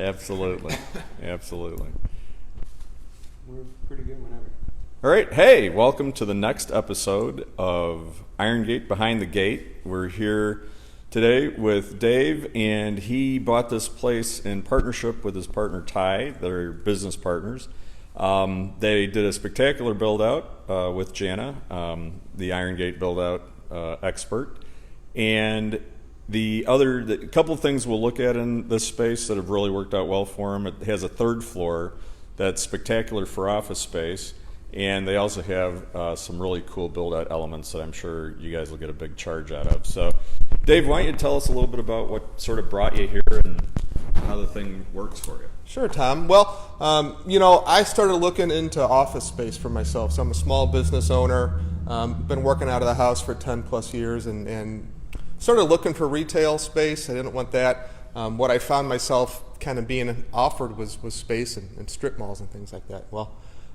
Absolutely. Absolutely. We're pretty good whenever. All right. Hey, welcome to the next episode of Iron Gate Behind the Gate. We're here today with Dave, and he bought this place in partnership with his partner Ty. They're business partners. They did a spectacular build-out with Jana, the Iron Gate build-out expert. And the couple of things we'll look at in this space that have really worked out well for him. It has a third floor that's spectacular for office space, and they also have some really cool build-out elements that I'm sure you guys will get a big charge out of. So, Dave, why don't you tell us a little bit about what sort of brought you here and how the thing works for you? Sure, Tom. Well, I started looking into office space for myself. So I'm a small business owner, been working out of the house for 10 plus years, and started looking for retail space. I didn't want that. What I found myself kind of being offered was space and strip malls and things like that. Well,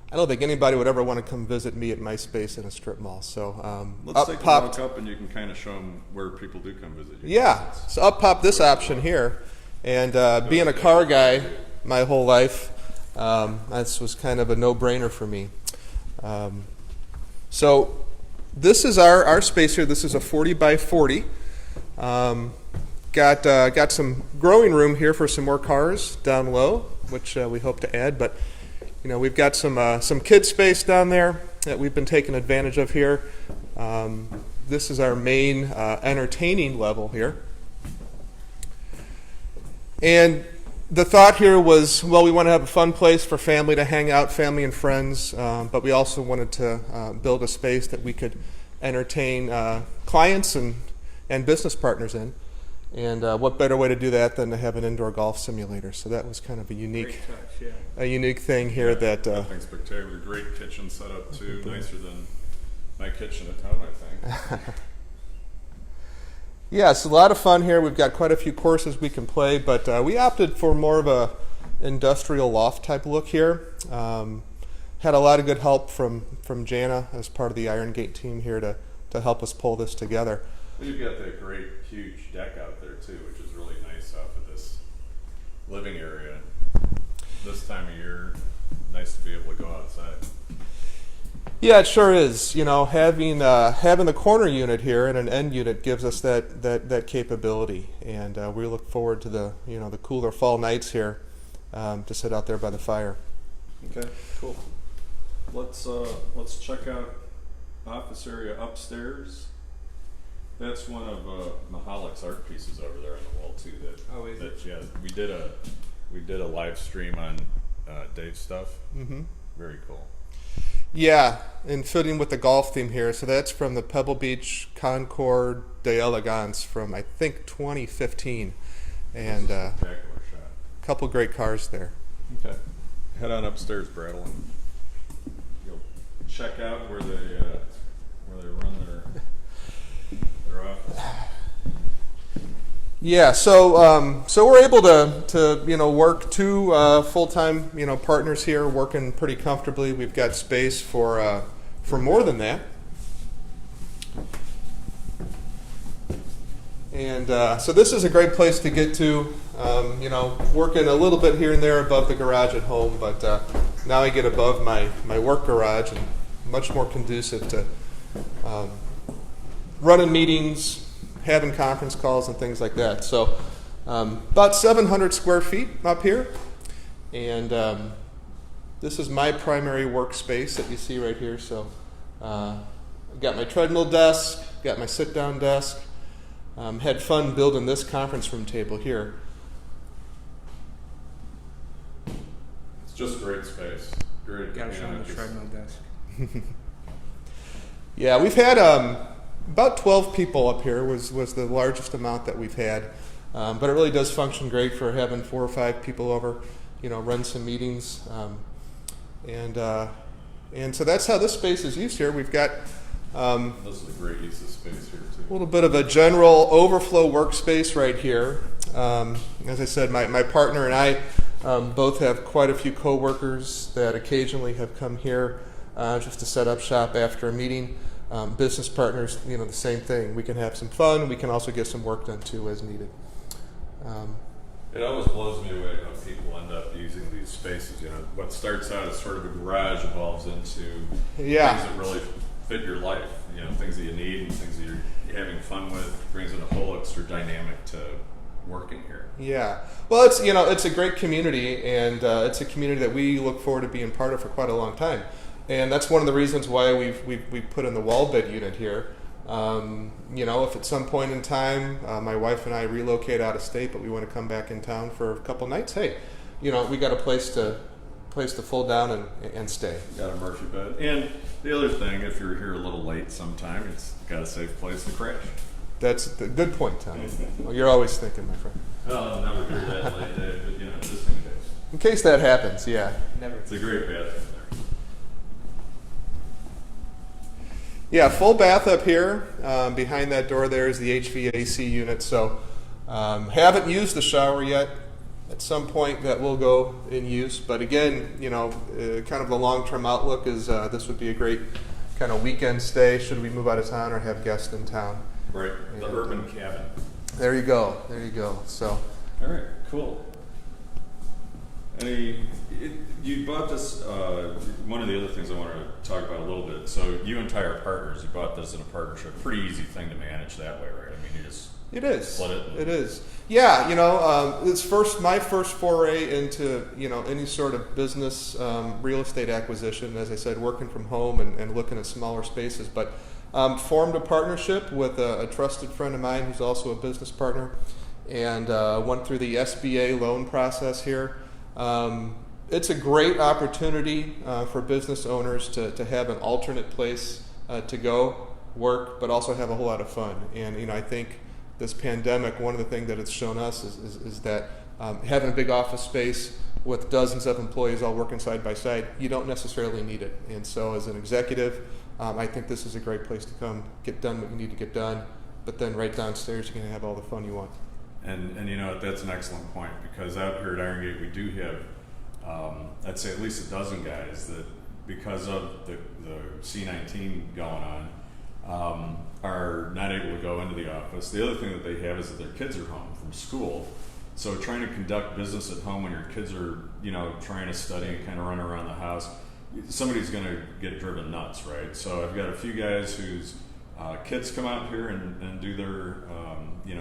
I don't think anybody would ever want to come visit me at my space in a strip mall. So let's take a walk up, and you can kind of show them where people do come visit you. Yeah. So up popped this option here, and being a car guy my whole life, this was kind of a no-brainer for me. So this is our space here. This is a 40 by 40. Got some growing room here for some more cars down low, which we hope to add. But we've got some kid space down there that we've been taking advantage of here. This is our main entertaining level here. And the thought here was, well, we want to have a fun place for family to hang out, family and friends, but we also wanted to build a space that we could entertain clients and business partners in. And what better way to do that than to have an indoor golf simulator? So that was kind of a unique thing here. Nothing spectacular. Great kitchen setup too, nicer than my kitchen at home, I think. Yeah, it's a lot of fun here. We've got quite a few courses we can play, but we opted for more of a industrial loft type look here. Had a lot of good help from Jana as part of the Iron Gate team here to help us pull this together. You've got that great huge deck out there too, which is really nice off of this living area. This time of year, nice to be able to go outside. Yeah, it sure is. Having the corner unit here and an end unit gives us that capability, and we look forward to the cooler fall nights here to sit out there by the fire. Okay, cool. Let's check out office area upstairs. That's one of Mahalik's art pieces over there on the wall too. We did a live stream on Dave's stuff. Mm-hmm. Very cool. Yeah, and fitting with the golf theme here. So that's from the Pebble Beach Concord de Elegance from, I think, 2015. And a couple great cars there. Okay. Head on upstairs, Brattle, and you'll check out where they run their office. Yeah, so we're able to work two full-time partners here, working pretty comfortably. We've got space for more than that, and so this is a great place to get to. Working a little bit here and there above the garage at home, but now I get above my work garage and much more conducive to running meetings, having conference calls and things like that. So about 700 square feet up here, and this is my primary workspace that you see right here. So I've got my treadmill desk, got my sit-down desk. Had fun building this conference room table here. It's just great space. Great. Gotta show them the treadmill desk. Yeah, we've had about 12 people up here was the largest amount that we've had, but it really does function great for having 4 or 5 people over, run some meetings, and so that's how this space is used here. We've got this is a great use of space here too. A little bit of a general Overflow Workspace right here. As I said, my partner and I both have quite a few coworkers that occasionally have come here just to set up shop after a meeting. Business partners, the same thing. We can have some fun. We can also get some work done too as needed. It always blows me away how people end up using these spaces. You know, what starts out as sort of a garage evolves into things that really fit your life. You know, things that you need and things that you're having fun with. Brings in a whole extra dynamic to working here. Yeah. Well, it's a great community, and it's a community that we look forward to being part of for quite a long time. And that's one of the reasons why we've put in the wall bed unit here. If at some point in time my wife and I relocate out of state, but we want to come back in town for a couple nights, hey, we got a place to fold down and stay. Got a Murphy bed. And the other thing, if you're here a little late sometime, it's got a safe place to crash. That's a good point, Tom. Well, you're always thinking, my friend. Well, I'll never hear that late, Dave, but just in case. In case that happens, yeah. Never. It's a great bathroom there. Yeah, full bath up here. Behind that door there is the HVAC unit. So haven't used the shower yet. At some point that will go in use. But again, kind of the long-term outlook is this would be a great kind of weekend stay should we move out of town or have guests in town. Right, the urban cabin. There you go. So. All right, cool. You bought this, one of the other things I want to talk about a little bit. So you and Ty are partners. You bought this in a partnership. Pretty easy thing to manage that way, right? I mean, you just split it. It is. Yeah, it's my first foray into, any sort of business real estate acquisition. As I said, working from home and looking at smaller spaces. But formed a partnership with a trusted friend of mine who's also a business partner, and went through the SBA loan process here. It's a great opportunity for business owners to have an alternate place to go work, but also have a whole lot of fun. And I think this pandemic, one of the things that it's shown us is that having a big office space with dozens of employees all working side by side, you don't necessarily need it. And so as an executive, I think this is a great place to come get done what you need to get done, but then right downstairs you can have all the fun you want. And that's an excellent point, because out here at Iron Gate we do have I'd say at least a dozen guys that, because of the C-19 going on, are not able to go into the office. The other thing that they have is that their kids are home from school, so trying to conduct business at home when your kids are trying to study and kind of run around the house, somebody's going to get driven nuts, right? So I've got a few guys whose kids come out here and do their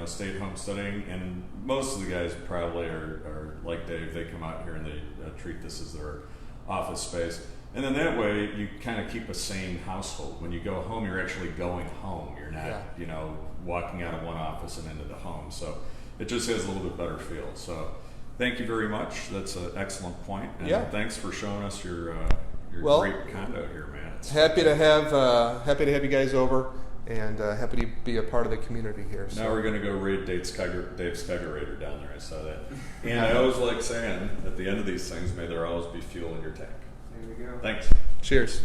stay at home studying, and most of the guys probably are like Dave. They come out here and they treat this as their office space, and then that way you kind of keep a sane household. When you go home, you're actually going home. You're not walking out of one office and into the home. So it just has a little bit better feel. So thank you very much. That's an excellent point, and thanks for showing us your great condo here, man. It's happy to have you guys over, and happy to be a part of the community here. So. Now we're going to go raid Dave's kegerator down there. I saw that. And I always like saying, at the end of these things, may there always be fuel in your tank. There we go. Thanks. Cheers.